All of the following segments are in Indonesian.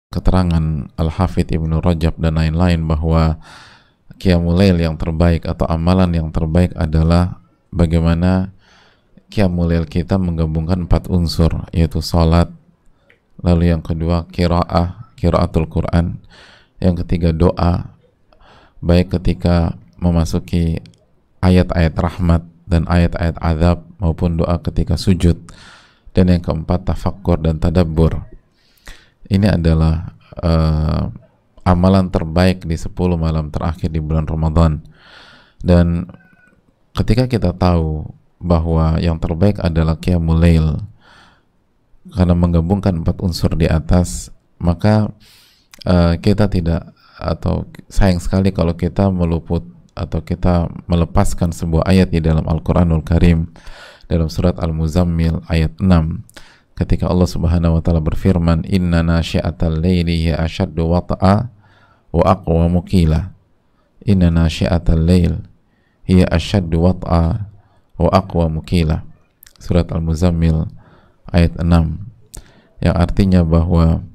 keterangan Al-Hafidh Ibnu Rajab dan lain-lain bahwa Qiyamul Lail yang terbaik atau amalan yang terbaik adalah bagaimana Qiyamul Lail kita menggabungkan 4 unsur, yaitu salat, lalu yang kedua qiraatul Quran, yang ketiga doa, baik ketika memasuki ayat-ayat rahmat dan ayat-ayat azab maupun doa ketika sujud, dan yang keempat tafakkur dan tadabbur. Ini adalah amalan terbaik di 10 malam terakhir di bulan Ramadan. Dan ketika kita tahu bahwa yang terbaik adalah Qiyamul Lail karena menggabungkan 4 unsur di atas, maka kita tidak, atau sayang sekali kalau kita meluput atau kita melepaskan sebuah ayat di dalam Al-Quranul Karim dalam surat Al-Muzammil ayat 6, ketika Allah Subhanahu wa taala berfirman, inna nasyi'atal laili hiya asyaddu wat'a wa aqwamu qila. Inna nasyi'atal lail hiya asyaddu wat'a wa aqwamu qila. Surat Al-Muzammil ayat 6, yang artinya bahwa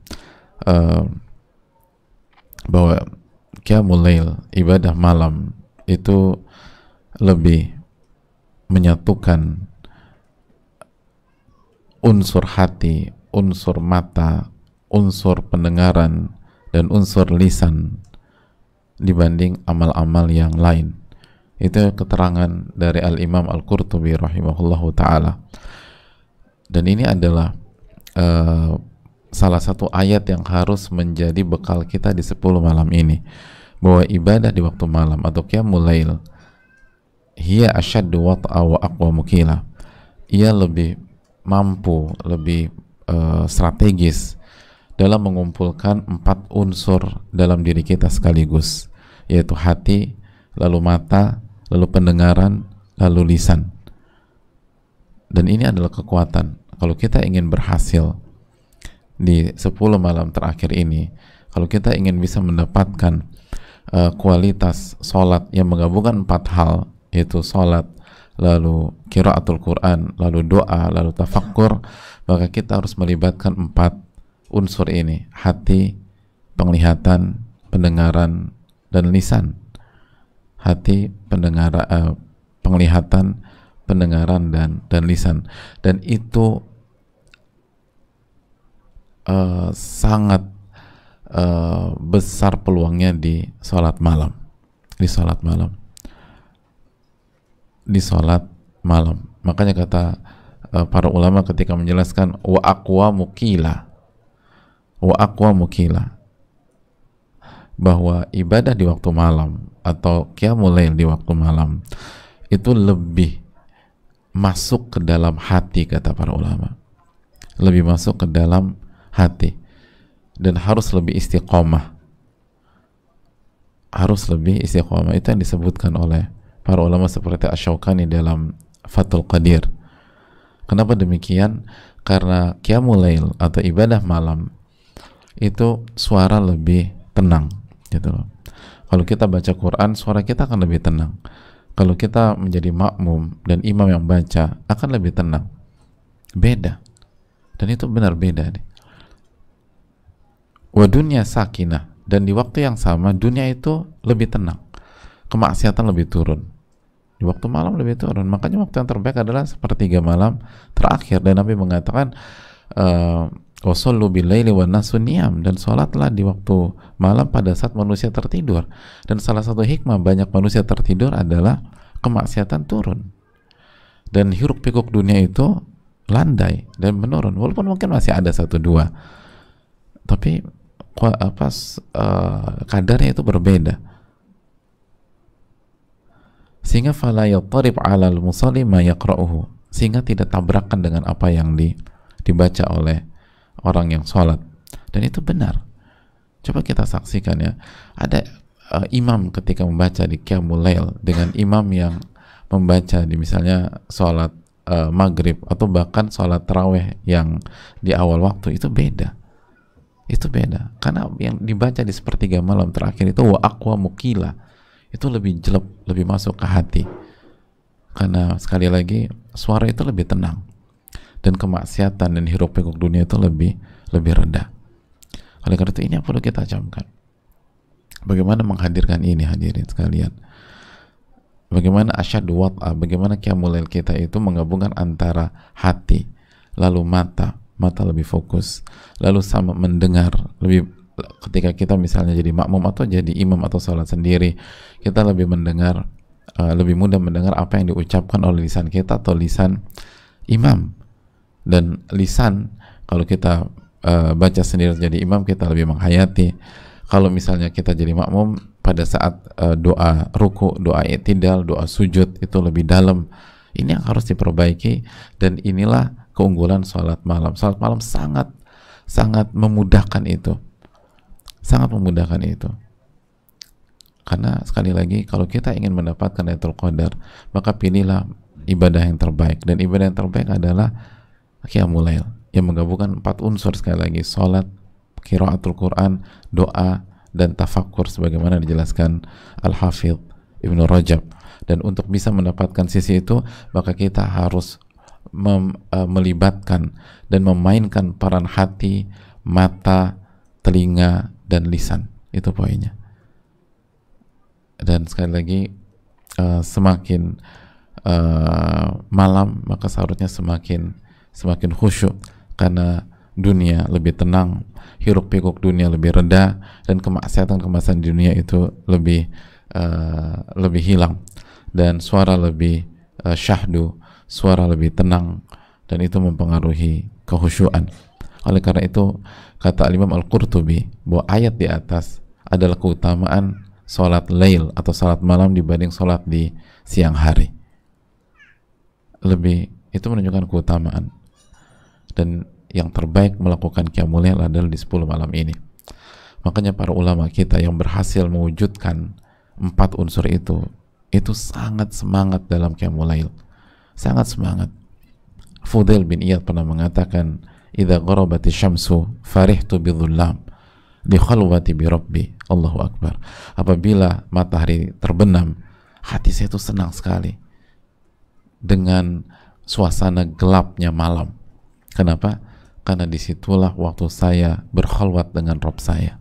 Qiyamul Lail, ibadah malam, itu lebih menyatukan unsur hati, unsur mata, unsur pendengaran, dan unsur lisan dibanding amal-amal yang lain. Itu keterangan dari Al-Imam Al-Qurtubi rahimahullahu ta'ala. Dan ini adalah salah satu ayat yang harus menjadi bekal kita di 10 malam ini, bahwa ibadah di waktu malam atau Qiyamul Lail hiya asyaddu wat'a wa aqwamu qila, ia lebih mampu, lebih strategis dalam mengumpulkan 4 unsur dalam diri kita sekaligus, yaitu hati, lalu mata, lalu pendengaran, lalu lisan. Dan ini adalah kekuatan. Kalau kita ingin berhasil di 10 malam terakhir ini, kalau kita ingin bisa mendapatkan kualitas sholat yang menggabungkan 4 hal, yaitu sholat, lalu qiraatul Quran, lalu doa, lalu tafakkur, maka kita harus melibatkan 4 unsur ini: hati, penglihatan, pendengaran, dan lisan. Hati, penglihatan, pendengaran, dan lisan. Dan itu sangat besar peluangnya di sholat malam, di sholat malam. Makanya kata para ulama ketika menjelaskan wa aqwamu qila, bahwa ibadah di waktu malam atau Qiyamul Lail di waktu malam itu lebih masuk ke dalam hati, kata para ulama, lebih masuk ke dalam hati, dan harus lebih istiqomah, itu yang disebutkan oleh para ulama seperti Asy-Syaukani dalam Fathul Qadir. Kenapa demikian? Karena Qiyamul Lail atau ibadah malam itu suara lebih tenang, gitu loh. Kalau kita baca Quran, suara kita akan lebih tenang. Kalau kita menjadi makmum dan imam yang baca, akan lebih tenang. Beda. Dan itu benar beda nih. Wa dunya sakinah, dan di waktu yang sama dunia itu lebih tenang, kemaksiatan lebih turun, di waktu malam lebih turun. Makanya waktu yang terbaik adalah sepertiga malam terakhir, dan Nabi mengatakan wasallu billaili wan nasu niyam, dan sholatlah di waktu malam pada saat manusia tertidur. Dan salah satu hikmah banyak manusia tertidur adalah kemaksiatan turun, dan hiruk pikuk dunia itu landai dan menurun, walaupun mungkin masih ada 1-2, tapi kadarnya itu berbeda, sehingga fala yattarib 'alal musalli ma yaqra'uhu, sehingga tidak tabrakan dengan apa yang dibaca oleh orang yang sholat. Dan itu benar. Coba kita saksikan ya, ada imam ketika membaca di Qiyamul Lail dengan imam yang membaca di misalnya sholat maghrib atau bahkan sholat tarawih yang di awal waktu, itu beda. Itu beda, karena yang dibaca di sepertiga malam terakhir itu wa aqwamu qila, itu lebih jelek, lebih masuk ke hati, karena sekali lagi suara itu lebih tenang, dan kemaksiatan dan hiruk pikuk dunia itu lebih rendah. Oleh karena itu ini yang perlu kita camkan. Bagaimana menghadirkan ini, hadirin sekalian. Bagaimana asyadu wat'a, bagaimana qiyamul lail kita itu menggabungkan antara hati, lalu mata lebih fokus, lalu sama mendengar, lebih ketika kita misalnya jadi makmum atau jadi imam atau salat sendiri, kita lebih mendengar, lebih mudah mendengar apa yang diucapkan oleh lisan kita atau lisan imam. Dan lisan, kalau kita baca sendiri jadi imam, kita lebih menghayati. Kalau misalnya kita jadi makmum, pada saat doa ruku, doa i'tidal, doa sujud itu lebih dalam. Ini yang harus diperbaiki, dan inilah keunggulan sholat malam. Sholat malam sangat memudahkan itu, sangat memudahkan itu. Karena sekali lagi, kalau kita ingin mendapatkan Lailatul Qadar, maka pilihlah ibadah yang terbaik, dan ibadah yang terbaik adalah qiyamul lail yang menggabungkan 4 unsur, sekali lagi, sholat, qiraatul Quran, doa, dan tafakkur sebagaimana dijelaskan Al-Hafidh Ibnu Rajab. Dan untuk bisa mendapatkan sisi itu, maka kita harus melibatkan dan memainkan peran hati, mata, telinga, dan lisan. Itu poinnya. Dan sekali lagi, semakin malam, maka seharusnya semakin khusyuk, karena dunia lebih tenang, hiruk pikuk dunia lebih reda, dan kemaksiatan di dunia itu lebih hilang, dan suara lebih syahdu, suara lebih tenang, dan itu mempengaruhi kehusyuan. Oleh karena itu, kata Imam Al-Qurtubi bahwa ayat di atas adalah keutamaan sholat lail atau sholat malam dibanding sholat di siang hari. Itu menunjukkan keutamaan, dan yang terbaik melakukan qiyamul lail adalah di 10 malam ini. Makanya para ulama kita yang berhasil mewujudkan 4 unsur itu sangat semangat dalam qiyamul lail, sangat semangat. Fudail bin Iyad pernah mengatakan, idza gharabati syamsu farihtu bidhullam li khalwati bi rabbi. Allahu akbar. Apabila matahari terbenam, hati saya itu senang sekali dengan suasana gelapnya malam. Kenapa? Karena disitulah waktu saya berkhalwat dengan Rabb saya.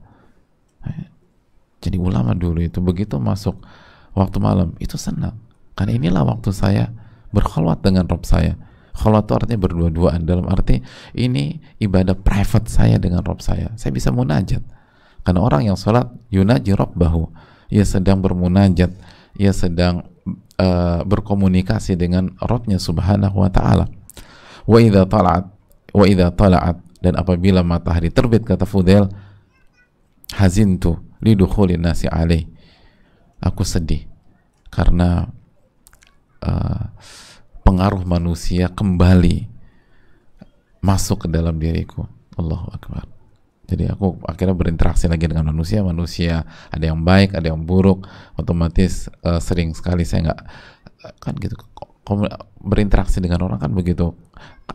Jadi ulama dulu itu begitu masuk waktu malam itu senang, karena inilah waktu saya berkhalwat dengan Rabb saya. Khalwat itu artinya berdua-duaan, dalam arti ini ibadah private saya dengan Rabb saya. Saya bisa munajat, karena orang yang sholat yunaji Rabbahu, ia sedang bermunajat, ia sedang berkomunikasi dengan Rabbnya subhanahu wa ta'ala. Wa idza tala'at, dan apabila matahari terbit, kata Fudail, hazintu lidukhulin nasi alaih, aku sedih karena pengaruh manusia kembali masuk ke dalam diriku. Allahu akbar. Jadi aku akhirnya berinteraksi lagi dengan manusia ada yang baik, ada yang buruk, otomatis sering sekali saya nggak, kan gitu, berinteraksi dengan orang kan begitu.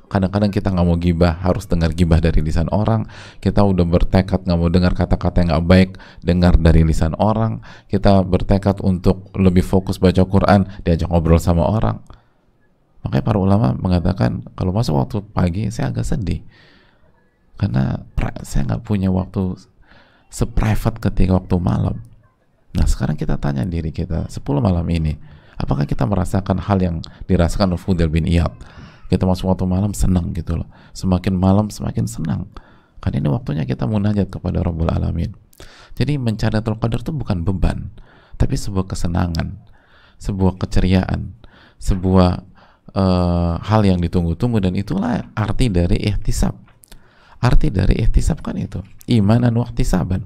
Kadang-kadang kita nggak mau gibah, harus dengar gibah dari lisan orang. Kita udah bertekad nggak mau dengar kata-kata yang nggak baik, dengar dari lisan orang. Kita bertekad untuk lebih fokus baca Quran, diajak ngobrol sama orang. Makanya para ulama mengatakan, kalau masuk waktu pagi saya agak sedih, karena saya nggak punya waktu seprivate ketika waktu malam. Nah sekarang kita tanya diri kita, 10 malam ini, apakah kita merasakan hal yang dirasakan oleh Fudail bin Iyad? Kita masuk waktu malam senang gitu loh, semakin malam semakin senang, karena ini waktunya kita munajat kepada Rabbul Alamin. Jadi mencari Lailatul Qadar itu bukan beban, tapi sebuah kesenangan, sebuah keceriaan, sebuah hal yang ditunggu-tunggu, dan itulah arti dari ihtisab. Arti dari ihtisab kan itu imanan wa ihtisaban.